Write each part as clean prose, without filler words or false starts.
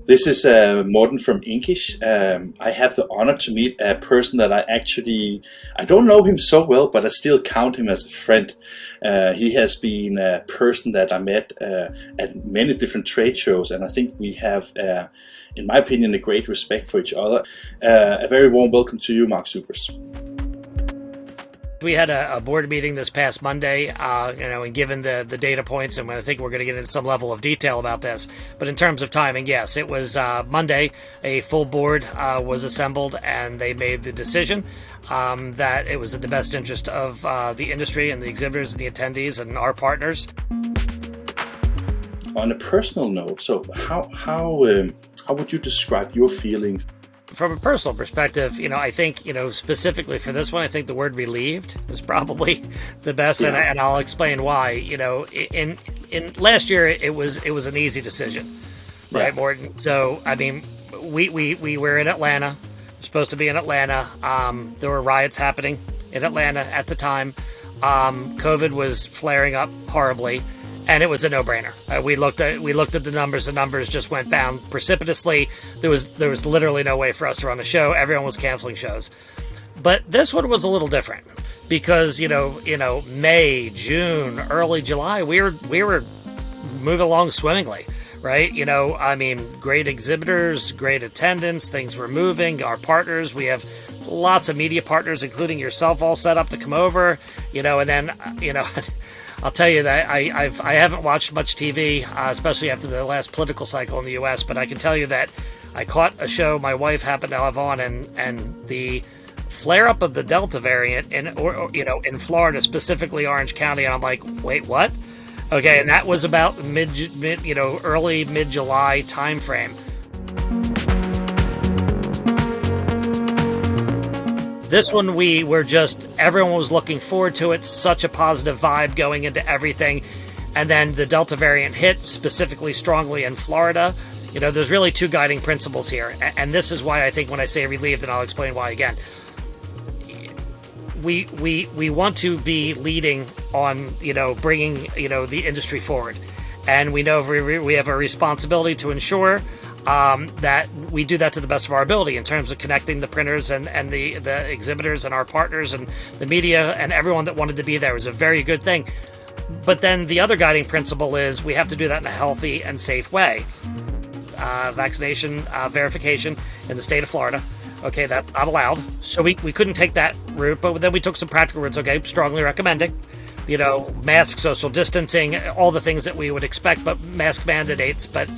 This is Morten from INKISH. I have the honor to meet a person that I don't know him so well, but I still count him as a friend. He has been a person that I met at many different trade shows, and I think we have, in my opinion, a great respect for each other. A very warm welcome to you, Mark Supers. We had a board meeting this past Monday, and given the data points, and I think we're going to get into some level of detail about this. But in terms of timing, yes, it was Monday. A full board was assembled, and they made the decision that it was in the best interest of the industry and the exhibitors and the attendees and our partners. On a personal note, so how would you describe your feelings? From a personal perspective, I think, specifically for this one, I think the word relieved is probably the best, yeah. and I'll explain why. In last year, it was an easy decision, right, yeah. Morten? So, I mean, we were in Atlanta, supposed to be in Atlanta. There were riots happening in Atlanta at the time. COVID was flaring up horribly. And it was a no-brainer. We looked at the numbers. The numbers just went down precipitously. There was literally no way for us to run a show. Everyone was canceling shows. But this one was a little different because May, June, early July, we were moving along swimmingly, right? Great exhibitors, great attendance. Things were moving. Our partners, we have lots of media partners, including yourself, all set up to come over. And then I'll tell you that I haven't watched much TV, especially after the last political cycle in the U.S., but I can tell you that I caught a show my wife happened to have on, and the flare-up of the Delta variant in Florida, specifically Orange County, and I'm like, wait, what? Okay, and that was about early mid-July time frame. This one, everyone was looking forward to it, such a positive vibe going into everything. And then the Delta variant hit specifically strongly in Florida. There's really two guiding principles here. And this is why I think when I say relieved, and I'll explain why again, we want to be leading on, bringing, the industry forward. And we know we have a responsibility to ensure that we do that to the best of our ability in terms of connecting the printers and the exhibitors and our partners and the media and everyone that wanted to be there. It was a very good thing. But then the other guiding principle is we have to do that in a healthy and safe way. Vaccination verification in the state of Florida. Okay, that's not allowed. So we couldn't take that route, but then we took some practical routes. Okay, strongly recommending. Mask, social distancing, all the things that we would expect, but mask mandates. But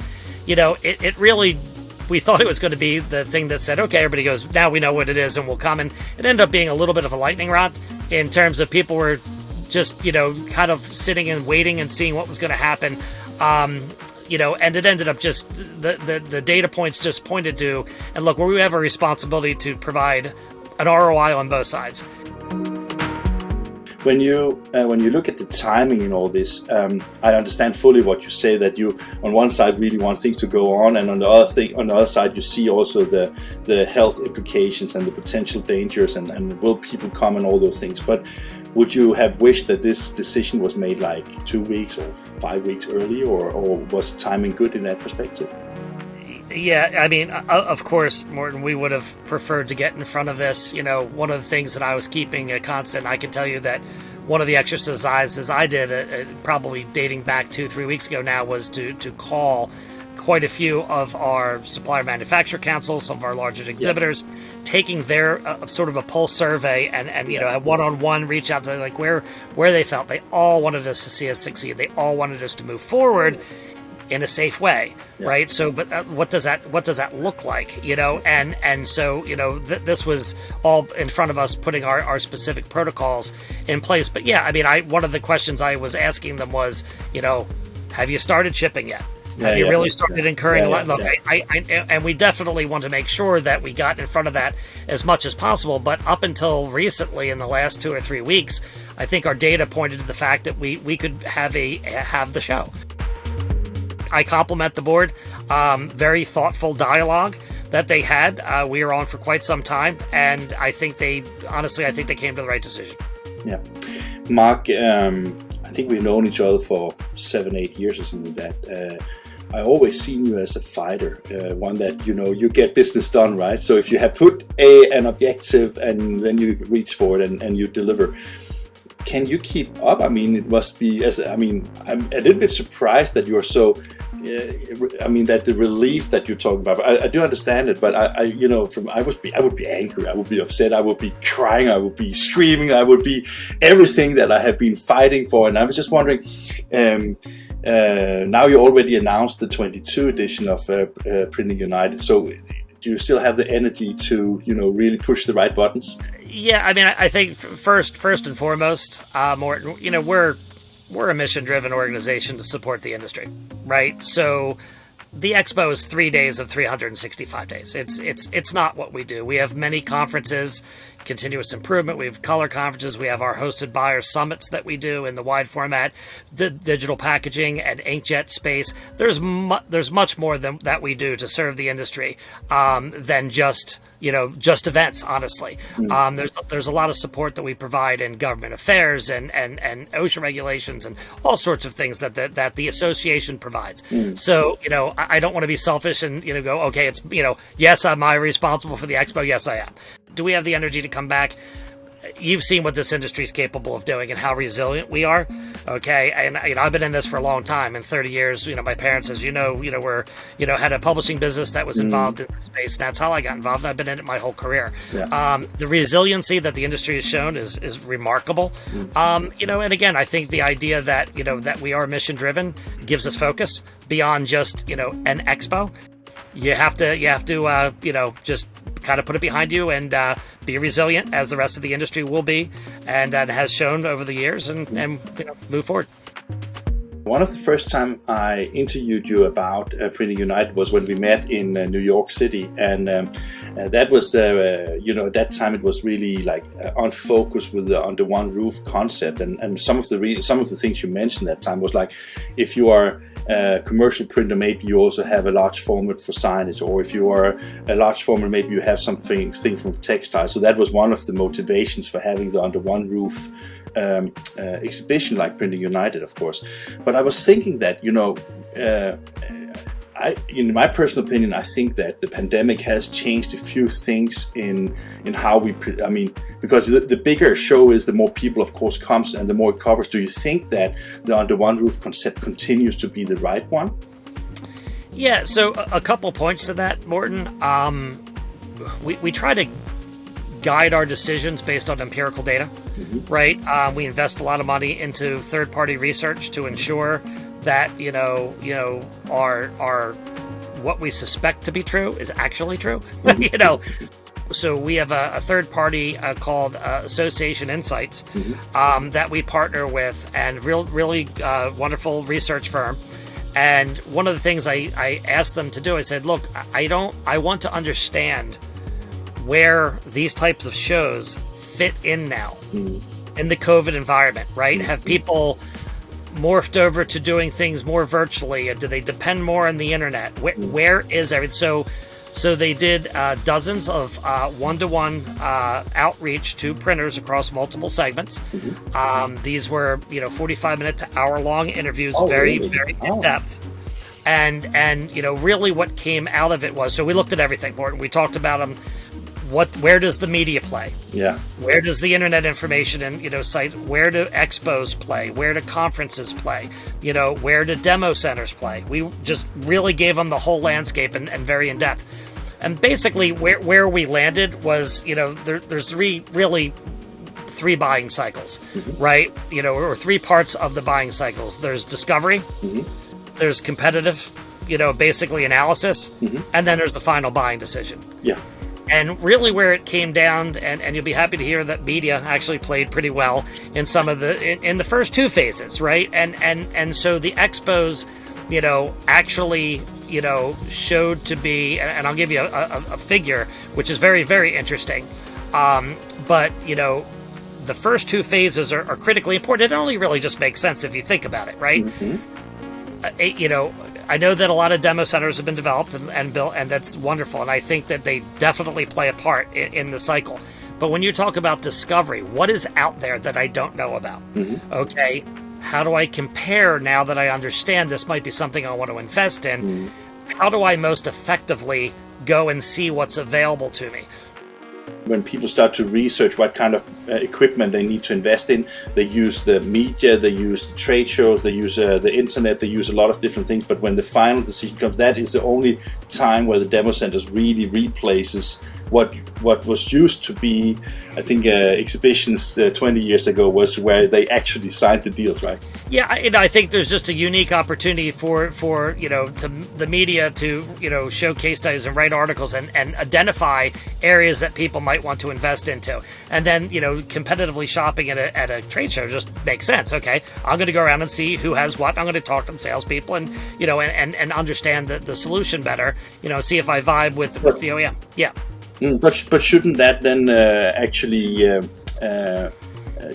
it really, we thought it was going to be the thing that said, okay, everybody goes, now we know what it is and we'll come. And it ended up being a little bit of a lightning rod in terms of people were just, kind of sitting and waiting and seeing what was going to happen. And it ended up just, the data points just pointed to, and look, we have a responsibility to provide an ROI on both sides. When you look at the timing in all this, I understand fully what you say, that you on one side really want things to go on, and on the other side you see also the health implications and the potential dangers and will people come and all those things. But would you have wished that this decision was made like 2 weeks or 5 weeks early, or was timing good in that perspective? Yeah, of course, Morten, we would have preferred to get in front of this. One of the things that I was keeping a constant, I can tell you that one of the exercises I did, probably dating back 2-3 weeks ago now, was to call quite a few of our supplier manufacturer councils, some of our largest exhibitors, taking their sort of a pulse survey and a one-on-one reach out to them, like where they felt. They all wanted us to see us succeed. They all wanted us to move forward in a safe way, right? So, but what does that look like? And so this was all in front of us, putting our specific protocols in place. But one of the questions I was asking them was, have you started shipping yet? Have you really started incurring? Look, and we definitely want to make sure that we got in front of that as much as possible. But up until recently, in the last 2 or 3 weeks, I think our data pointed to the fact that we could have the show. I compliment the board. Very thoughtful dialogue that they had. We were on for quite some time, and I think they came to the right decision. Yeah. Mark, I think we've known each other for 7-8 years or something like that. I always seen you as a fighter, one that, you get business done, right? So if you have put an objective and then you reach for it and you deliver, can you keep up? I mean, it must be, I'm a little bit surprised that you're so, that the relief that you're talking about, I do understand it, but I would be angry, I would be upset, I would be crying, I would be screaming, I would be everything that I have been fighting for. And I was just wondering, now you already announced the 22 edition of Printing United. So do you still have the energy to, really push the right buttons? Yeah, I mean, I think first and foremost, Morten, we're a mission-driven organization to support the industry, right? So the expo is 3 days of 365 days. It's not what we do. We have many conferences, continuous improvement. We have color conferences. We have our hosted buyer summits that we do in the wide format, digital packaging and inkjet space. There's much more than that we do to serve the industry than just events, honestly. There's a lot of support that we provide in government affairs and OSHA regulations and all sorts of things that the association provides. So, I don't want to be selfish and, go, okay, it's, yes, am I responsible for the expo? Yes, I am. Do we have the energy to come back? You've seen what this industry is capable of doing and how resilient we are. Okay. And, I've been in this for a long time, in 30 years, my parents, as had a publishing business that was involved in space. And that's how I got involved. I've been in it my whole career. Yeah. The resiliency that the industry has shown is remarkable. And again, I think the idea that, that we are mission driven gives us focus beyond just, an expo. You have to, just kind of put it behind you and be resilient, as the rest of the industry will be, and that has shown over the years, and move forward. One of the first time I interviewed you about Printing United was when we met in New York City, and that was, at that time it was really like on focus with the under one roof concept, and some of the things you mentioned that time was like, if you are a commercial printer, maybe you also have a large format for signage, or if you are a large format, maybe you have something from textile. So that was one of the motivations for having the under one roof exhibition like Printing United, of course. But I was thinking that, in my personal opinion, I think that the pandemic has changed a few things in how we, because the bigger a show is, the more people, of course, comes and the more it covers. Do you think that the under one roof concept continues to be the right one? Yeah, so a couple points to that, Morten. We try to guide our decisions based on empirical data, right? We invest a lot of money into third-party research to ensure that our what we suspect to be true is actually true. So we have a third party called Association Insights that we partner with, and really wonderful research firm. And one of the things I asked them to do, I said, look, I want to understand where these types of shows fit in now in the COVID environment, right? Have people morphed over to doing things more virtually? Do they depend more on the internet? Where is everything? So they did dozens of one-to-one outreach to printers across multiple segments. These were 45-minute to hour-long interviews, very in depth. And really what came out of it was, so we looked at everything, Morten. We talked about them. Where does the media play? Yeah. Where does the internet information and site? Where do expos play? Where do conferences play? Where do demo centers play? We just really gave them the whole landscape and very in depth. And basically, where we landed was there's three buying cycles, right? Or three parts of the buying cycles. There's discovery, there's competitive, basically analysis, and then there's the final buying decision. Yeah. And really where it came down, and you'll be happy to hear that media actually played pretty well in some of in the first two phases, right? And so the expos, actually, showed to be, and I'll give you a figure, which is very, very interesting. But, the first two phases are critically important. It only really just makes sense if you think about it, right? I know that a lot of demo centers have been developed and built, and that's wonderful. And I think that they definitely play a part in the cycle. But when you talk about discovery, what is out there that I don't know about? Okay. how do I compare now that I understand this might be something I want to invest in? How do I most effectively go and see what's available to me? When people start to research what kind of equipment they need to invest in, they use the media, they use the trade shows, they use the internet, they use a lot of different things. But when the final decision comes, that is the only time where the demo centers really replaces what was used to be, I think, exhibitions 20 years ago was where they actually signed the deals, right? Yeah, I think there's just a unique opportunity for to the media to show case studies and write articles and identify areas that people might want to invest into, and then competitively shopping at a trade show just makes sense. Okay, I'm going to go around and see who has what. I'm going to talk to the salespeople and and understand the solution better. See if I vibe with the OEM. Yeah. But shouldn't that then actually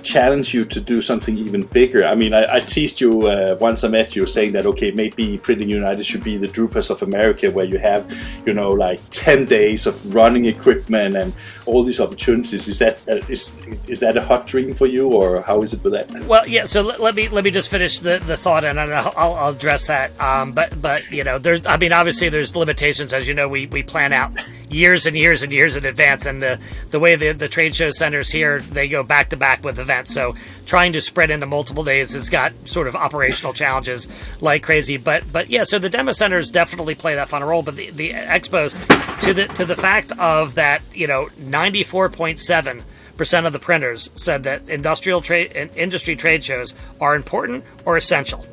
challenge you to do something even bigger? I mean, I teased you once I met you saying that, okay, maybe Printing United should be the Drupas of America, where you have, like 10 days of running equipment and all these opportunities. Is that a hot dream for you, or how is it with that? Well, yeah. So let me just finish the thought, and I'll address that. But there's, I mean, obviously there's limitations. As you know, we plan out years and years and years in advance, and the way the trade show centers here, they go back to back with events, so trying to spread into multiple days has got sort of operational challenges like crazy. But yeah, so the demo centers definitely play that fun role, but the expos, to the fact of that 94.7% of the printers said that industry trade shows are important or essential.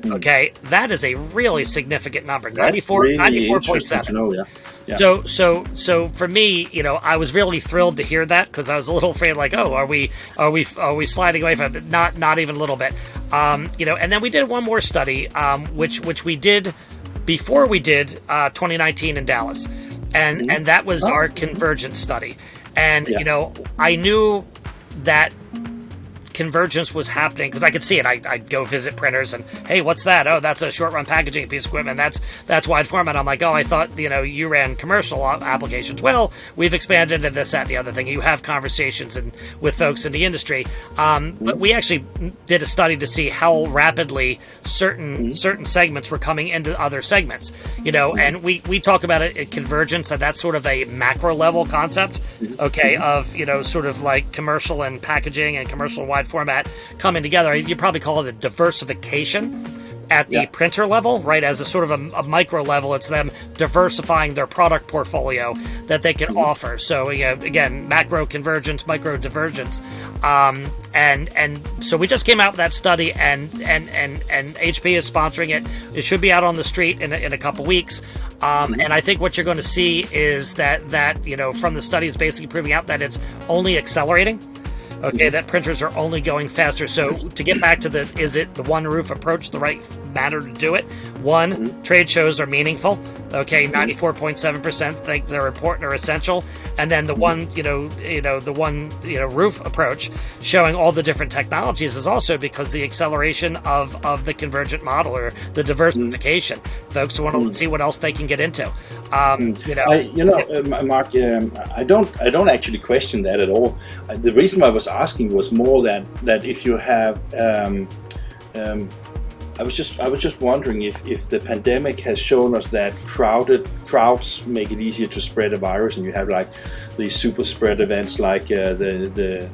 Okay, that is a really significant number. 94.7. Yeah. Yeah. So for me, I was really thrilled to hear that, because I was a little afraid, like, oh, are we sliding away from it? Not even a little bit. And then we did one more study, which we did before we did 2019 in Dallas, and that was our convergence study. And I knew that convergence was happening because I could see it. I'd go visit printers and, hey, what's that? Oh, that's a short run packaging piece of equipment. That's wide format. I'm like, oh, I thought you ran commercial applications. Well, we've expanded into this, that, and the other thing. You have conversations with folks in the industry. But we actually did a study to see how rapidly certain segments were coming into other segments. And we talk about it at convergence, and that's sort of a macro level concept, okay, of sort of like commercial and packaging and commercial and wide format coming together. You probably call it a diversification at the printer level, right? As a sort of a micro level, it's them diversifying their product portfolio that they can offer. So again, macro convergence, micro divergence, and so we just came out with that study, and HP is sponsoring it. It should be out on the street in a couple weeks. And I think what you're going to see is that from the study is basically proving out that it's only accelerating. Okay, that printers are only going faster. So to get back to is it the one roof approach the right manner to do it? One, trade shows are meaningful. Okay, 94.7% think they're important or essential. And then the one, roof approach, showing all the different technologies, is also because the acceleration of the convergent model, or the diversification. Folks want to see what else they can get into. Mark, I don't actually question that at all. The reason I was asking was more that if you have, I was just wondering if the pandemic has shown us that crowds make it easier to spread a virus, and you have like these super spread events like the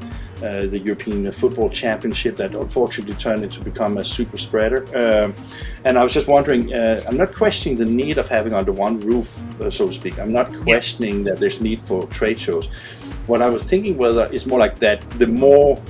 European Football Championship that unfortunately turned into become a super spreader. And I was just wondering, I'm not questioning the need of having under one roof, so to speak. I'm not questioning that there's need for trade shows. What I was thinking is more like that the more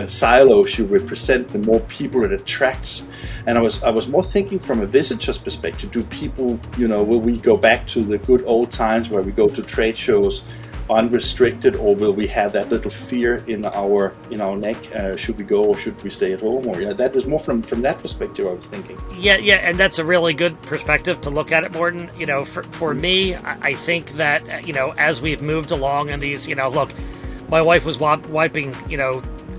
silos you represent, the more people it attracts. And I was more thinking from a visitor's perspective. Do people, will we go back to the good old times where we go to trade shows unrestricted, or will we have that little fear in our neck? Should we go or should we stay at home? Or that was more from that perspective I was thinking. Yeah, and that's a really good perspective to look at it, Morten. For me, I think that as we've moved along in these, look, my wife was wiping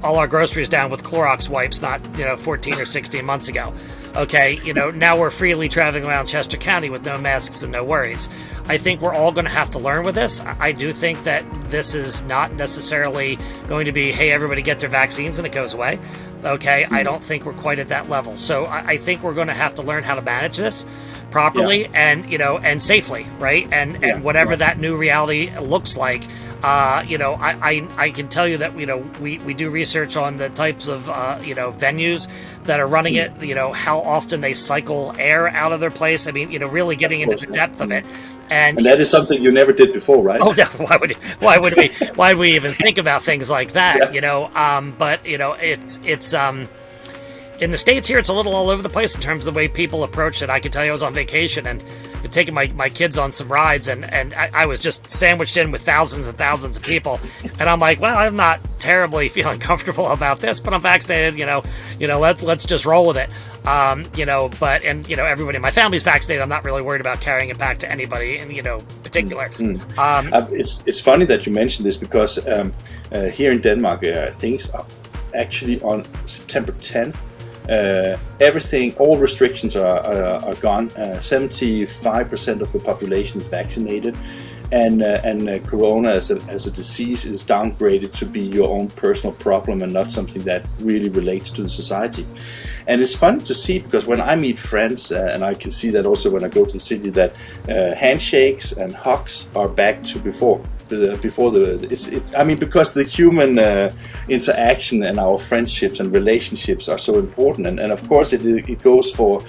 all our groceries down with Clorox wipes not 14 or 16 months ago. Okay, now we're freely traveling around Chester County with no masks and no worries. I think we're all going to have to learn with this. I do think that this is not necessarily going to be, hey, everybody get their vaccines and it goes away. Okay, I don't think we're quite at that level. So I think we're going to have to learn how to manage this properly and and safely, right? And whatever that new reality looks like. I can tell you that we do research on the types of venues that are running it. How often they cycle air out of their place. I mean, really getting into the depth of it. And that is something you never did before, right? Oh, no. Why would we even think about things like that? But it's in the States here, it's a little all over the place in terms of the way people approach it. I can tell you, I was on vacation and taking my kids on some rides, and I was just sandwiched in with thousands and thousands of people, and I'm like, well, I'm not terribly feeling comfortable about this, but I'm vaccinated. Let's just roll with it. But everybody in my family's vaccinated. I'm not really worried about carrying it back to anybody in particular. It's funny that you mentioned this because here in Denmark, things are actually on September 10th. All restrictions are gone. 75% of the population is vaccinated, and Corona as a disease is downgraded to be your own personal problem and not something that really relates to the society. And it's fun to see because when I meet friends, and I can see that also when I go to the city, that handshakes and hugs are back to before. Because the human interaction and our friendships and relationships are so important, and of course it goes for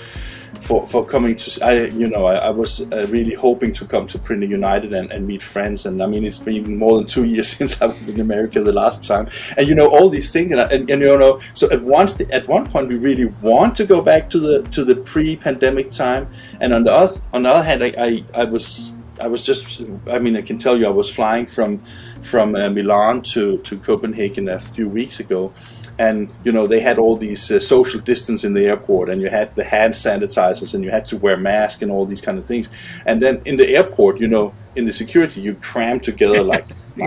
coming to. I was really hoping to come to Printer United and meet friends, and I mean it's been more than 2 years since I was in America the last time, and all these things, and so at one point we really want to go back to the pre-pandemic time, and on the other hand I was just, I can tell you, I was flying from Milan to Copenhagen a few weeks ago, and they had all these social distance in the airport, and you had the hand sanitizers, and you had to wear masks and all these kind of things, and then in the airport, in the security, you crammed together like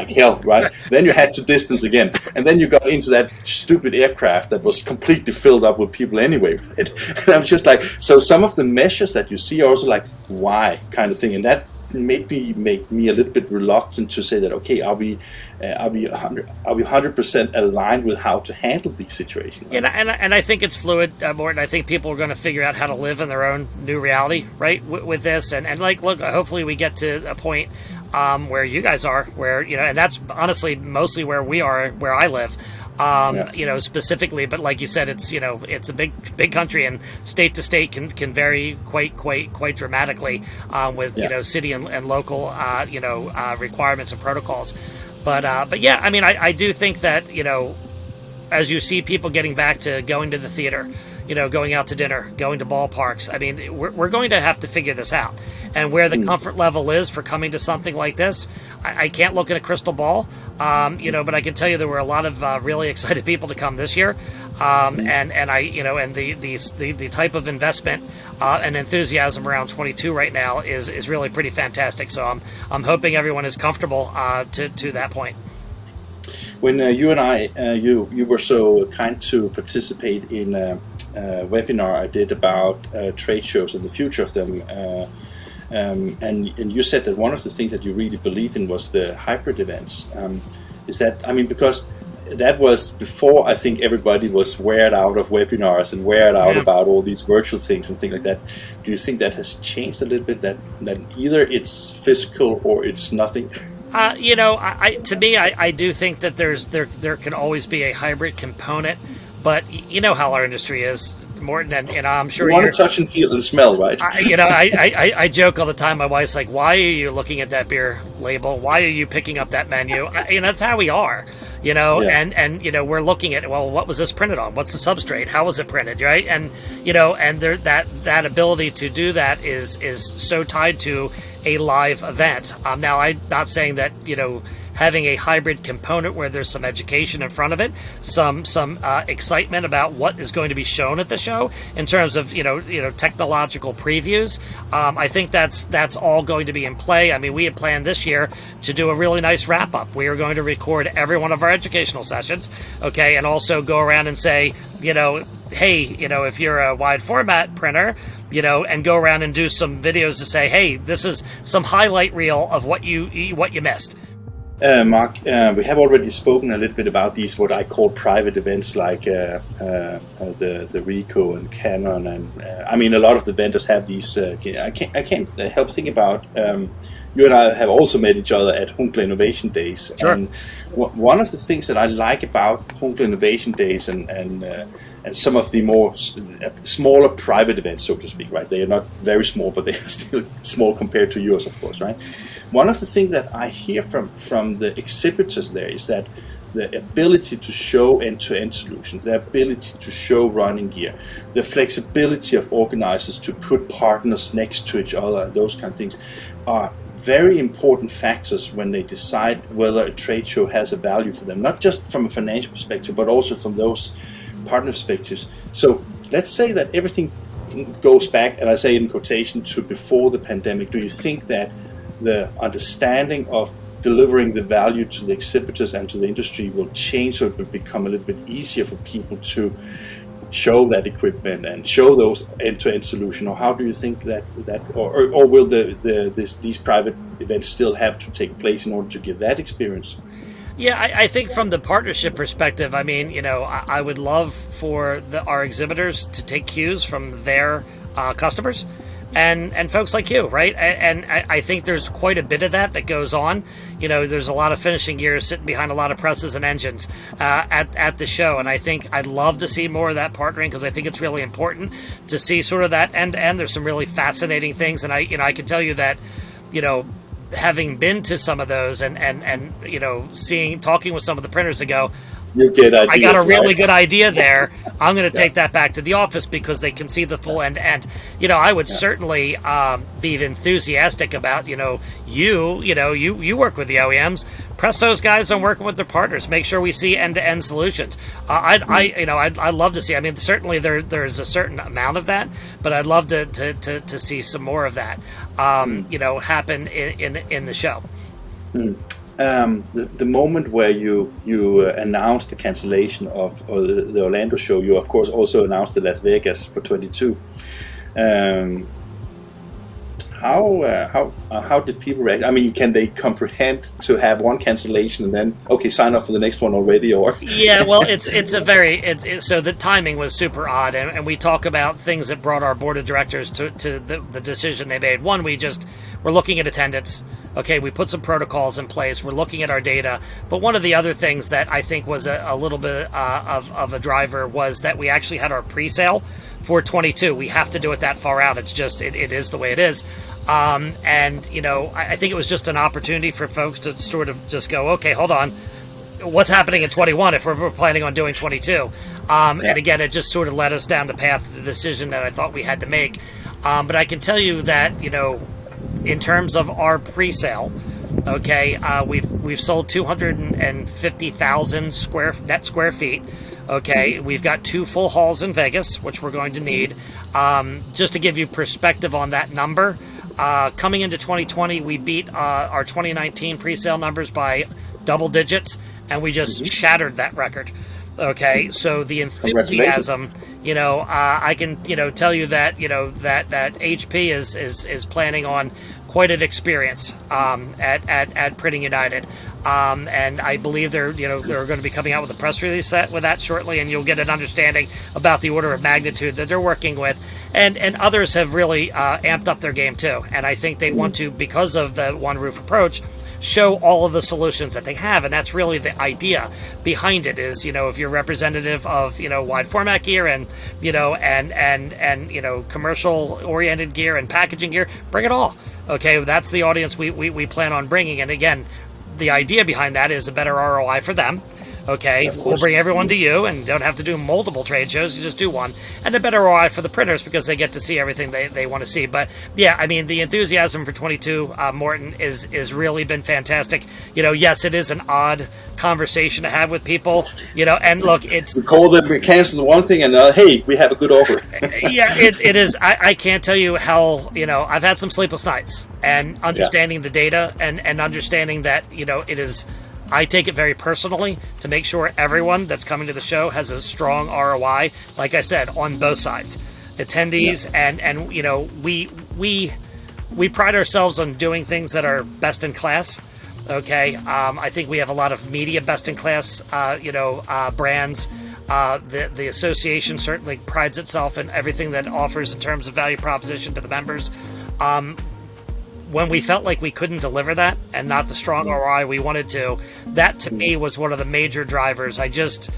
hell, right? Then you had to distance again, and then you got into that stupid aircraft that was completely filled up with people anyway, right? And I'm just like, so some of the measures that you see are also like, why kind of thing, and that maybe make me a little bit reluctant to say that, okay, are we 100% aligned with how to handle these situations? Right? And I think it's fluid, Morten. I think people are going to figure out how to live in their own new reality, right, with this. And look, hopefully we get to a point where you guys are, where, and that's honestly mostly where we are, where I live. Specifically, but like you said, it's it's a big country, and state to state can vary quite dramatically with city and local requirements and protocols. But yeah, I do think that as you see people getting back to going to the theater, going out to dinner, going to ballparks, we're going to have to figure this out, and where the comfort level is for coming to something like this. I can't look at a crystal ball, but I can tell you there were a lot of really excited people to come this year, and the type of investment and enthusiasm around 22 right now is really pretty fantastic. So I'm hoping everyone is comfortable to that point. When you and I, you were so kind to participate in a webinar I did about trade shows and the future of them. And you said that one of the things that you really believed in was the hybrid events. Is that, because that was before I think everybody was weared out of webinars and weared out about all these virtual things and things like that. Do you think that has changed a little bit, that either it's physical or it's nothing? To me, I do think that there can always be a hybrid component, but how our industry is, Morten, and I'm sure you want to touch and feel and smell, right? I joke all the time. My wife's like, "Why are you looking at that beer label? Why are you picking up that menu?" That's how we are, And we're looking at, well, what was this printed on? What's the substrate? How was it printed, right? And and there, that ability to do that is so tied to a live event. Now, I'm not saying that having a hybrid component where there's some education in front of it, some excitement about what is going to be shown at the show in terms of technological previews. I think that's all going to be in play. We had planned this year to do a really nice wrap up. We are going to record every one of our educational sessions, okay, and also go around and say, hey, if you're a wide format printer, and go around and do some videos to say, hey, this is some highlight reel of what you missed. Mark, we have already spoken a little bit about these, what I call private events, like the Ricoh and Canon, and I mean, a lot of the vendors have these. I can't help thinking about. You and I have also met each other at Hunkler Innovation Days, Sure. and one of the things that I like about Hunkler Innovation Days and some of the more smaller private events, so to speak, right? They are not very small, but they are still small compared to yours, of course, right? One of the things that I hear from the exhibitors there is that the ability to show end-to-end solutions, the ability to show running gear, the flexibility of organizers to put partners next to each other, those kind of things are very important factors when they decide whether a trade show has a value for them, not just from a financial perspective, but also from those partner perspectives. So let's say that everything goes back, and I say in quotation, to before the pandemic. Do you think that the understanding of delivering the value to the exhibitors and to the industry will change, so it will become a little bit easier for people to show that equipment and show those end-to-end solution? Or how do you think that or will these private events still have to take place in order to give that experience? Yeah, I think from the partnership perspective, I mean, I would love for our exhibitors to take cues from their customers and folks like you, right? And I think there's quite a bit of that goes on. There's a lot of finishing gears sitting behind a lot of presses and engines at the show, and I think I'd love to see more of that partnering, because I think it's really important to see sort of that end-to-end. There's some really fascinating things, and I can tell you that, having been to some of those and talking with some of the printers ago, you get ideas, I got a really right? good idea there. I'm going to take that back to the office because they can see the full end to end. I would certainly be enthusiastic about, you work with the OEMs, press those guys on working with their partners, make sure we see end to end solutions. I'd love to see. I mean, certainly there's a certain amount of that, but I'd love to see some more of that, happen in the show. The moment where you announced the cancellation of the Orlando show, you of course also announced the Las Vegas for 22. How did people react? I mean, can they comprehend to have one cancellation and then sign up for the next one already? Or yeah, well, so the timing was super odd, and we talk about things that brought our board of directors to the decision they made. One, we're looking at attendance. Okay, we put some protocols in place. We're looking at our data. But one of the other things that I think was a little bit of a driver was that we actually had our pre-sale for 22. We have to do it that far out. It's just, it is the way it is. I think it was just an opportunity for folks to sort of just go, okay, hold on. What's happening in 21 if we're planning on doing 22? And again, it just sort of led us down the path of the decision that I thought we had to make. But I can tell you that, in terms of our pre-sale, we've sold 250,000 net square feet. Okay, we've got 2 full halls in Vegas, which we're going to need. Just to give you perspective on that number, coming into 2020, we beat our 2019 pre-sale numbers by double digits, and we just shattered that record. Okay, so the enthusiasm, I can, tell you that, that HP is planning on quite an experience at Printing United. And I believe they're going to be coming out with a press release with that shortly, and you'll get an understanding about the order of magnitude that they're working with. And others have really amped up their game too. And I think they want to, because of the one roof approach, show all of the solutions that they have, and that's really the idea behind it. Is if you're representative of wide format gear and commercial oriented gear and packaging gear, bring it all. Okay, that's the audience we plan on bringing. And again, the idea behind that is a better ROI for them. Okay, we'll bring everyone to you, and don't have to do multiple trade shows. You just do one, and a better ROI for the printers because they get to see everything they want to see. But yeah, I mean, the enthusiasm for 22, Morten, is really been fantastic. Yes, it is an odd conversation to have with people. And look, we call them, we cancel one thing, and hey, we have a good offer. Yeah, it is. I can't tell you how I've had some sleepless nights, and understanding the data and understanding that it is. I take it very personally to make sure everyone that's coming to the show has a strong ROI, like I said, on both sides, attendees and we pride ourselves on doing things that are best in class. Okay, I think we have a lot of media best-in-class, brands. The association certainly prides itself in everything that it offers in terms of value proposition to the members. When we felt like we couldn't deliver that and not the strong ROI we wanted to, that to me was one of the major drivers. As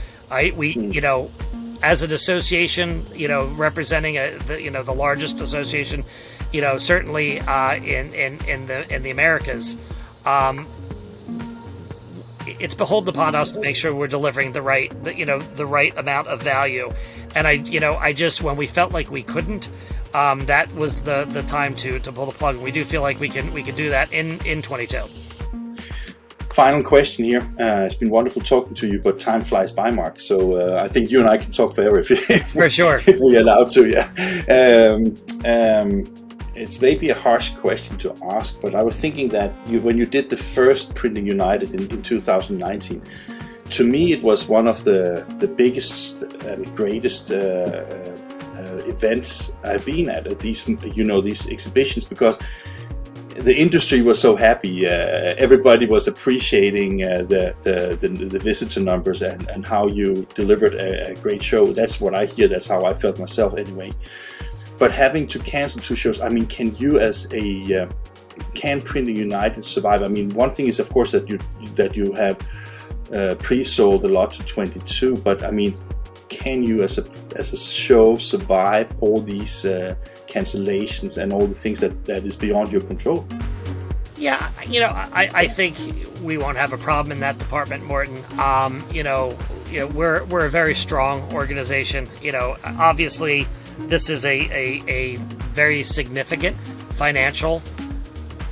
an association, representing the largest association, certainly in the Americas, it's beholden upon us to make sure we're delivering the right amount of value. And when we felt like we couldn't, that was the time to pull the plug. And we do feel like we can do that in 22. Final question here. It's been wonderful talking to you, but time flies by, Mark. So I think you and I can talk forever if we're allowed to. Yeah. It's maybe a harsh question to ask, but I was thinking that when you did the first Printing United in 2019, to me it was one of the biggest and greatest events I've been at these exhibitions, because the industry was so happy. Everybody was appreciating the visitor numbers and how you delivered a great show. That's what I hear. That's how I felt myself anyway. But having to cancel 2 shows, I mean, can you can Printing United survive? I mean, one thing is of course that you have pre-sold a lot to 22, but I mean, can you as a show survive all these cancellations and all the things that is beyond your control? Yeah, I think we won't have a problem in that department, Morten. We're a very strong organization. Obviously, this is a very significant financial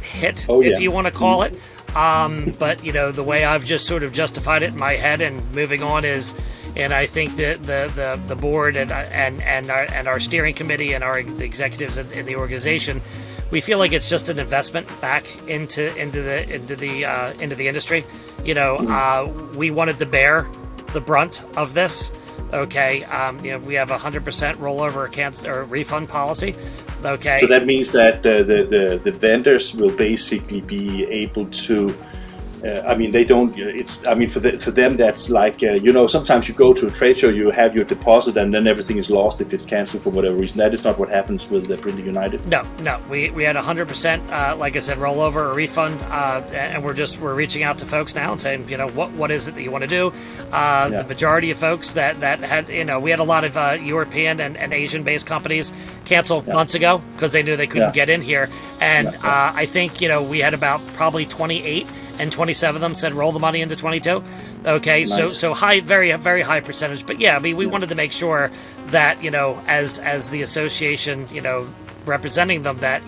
hit, if you want to call it. But the way I've just sort of justified it in my head and moving on is, and I think that the board and our steering committee and our executives in the organization, we feel like it's just an investment back into the industry. We wanted to bear the brunt of this. Okay, we have 100% rollover or refund policy. Okay, so that means that the vendors will basically be able to. They don't. For them that's like sometimes you go to a trade show, you have your deposit, and then everything is lost if it's cancelled for whatever reason. That is not what happens with the Printing United. No. We had 100%, like I said, rollover or refund, and we're reaching out to folks now and saying, what is it that you want to do? The majority of folks that had, we had a lot of European and Asian based companies cancel months ago because they knew they couldn't get in here, and I think we had about probably 28. And 27 of them said roll the money into 22. Okay, nice. So high, very very high percentage. But we wanted to make sure that as the association representing them, that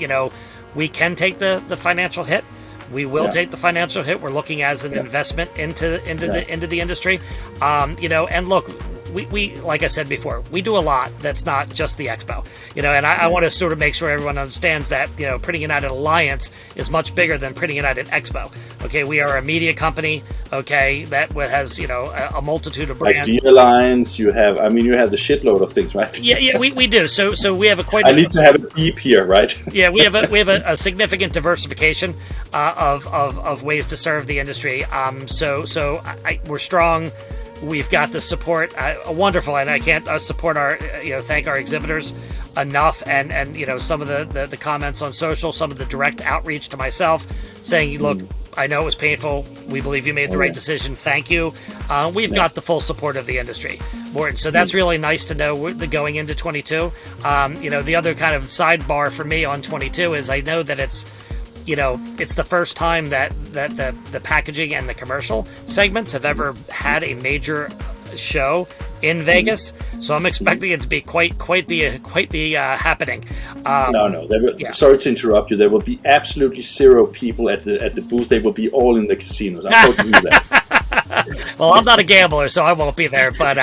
we can take the financial hit. We will take the financial hit. We're looking as an investment into the industry. And look, we like I said before, we do a lot that's not just the expo, and I want to sort of make sure everyone understands that Printing United Alliance is much bigger than Printing United Expo. Okay, we are a media company. Okay, that has a multitude of brands. Like Deer Lines, you have the shitload of things, right? Yeah, we do. So we have a quite. I need to have a beep here, right? Yeah, we have a significant diversification of ways to serve the industry. We're strong. We've got the support, wonderful, and I can't support thank our exhibitors enough, and some of the comments on social, some of the direct outreach to myself, saying, look, I know it was painful. We believe you made the right decision. Thank you. We've got the full support of the industry, Morten. So that's really nice to know going into 22. The other kind of sidebar for me on 22 is I know that it's the first time that the packaging and the commercial segments have ever had a major show in Vegas. So I'm expecting it to be quite the happening. Sorry to interrupt you. There will be absolutely 0 people at the booth. They will be all in the casinos. I told you that. Well, I'm not a gambler, so I won't be there. But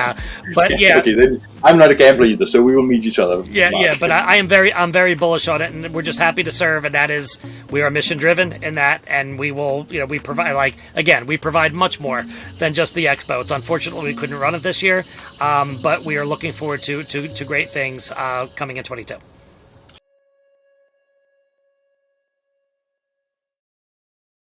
yeah. Okay, then I'm not a gambler either, so we will meet each other. Yeah. But I'm very bullish on it, and we're just happy to serve. And that is, we are mission driven in that, and we will, we provide we provide much more than just the expo. It's unfortunately we couldn't run it this year, but we are looking forward to great things coming in 22.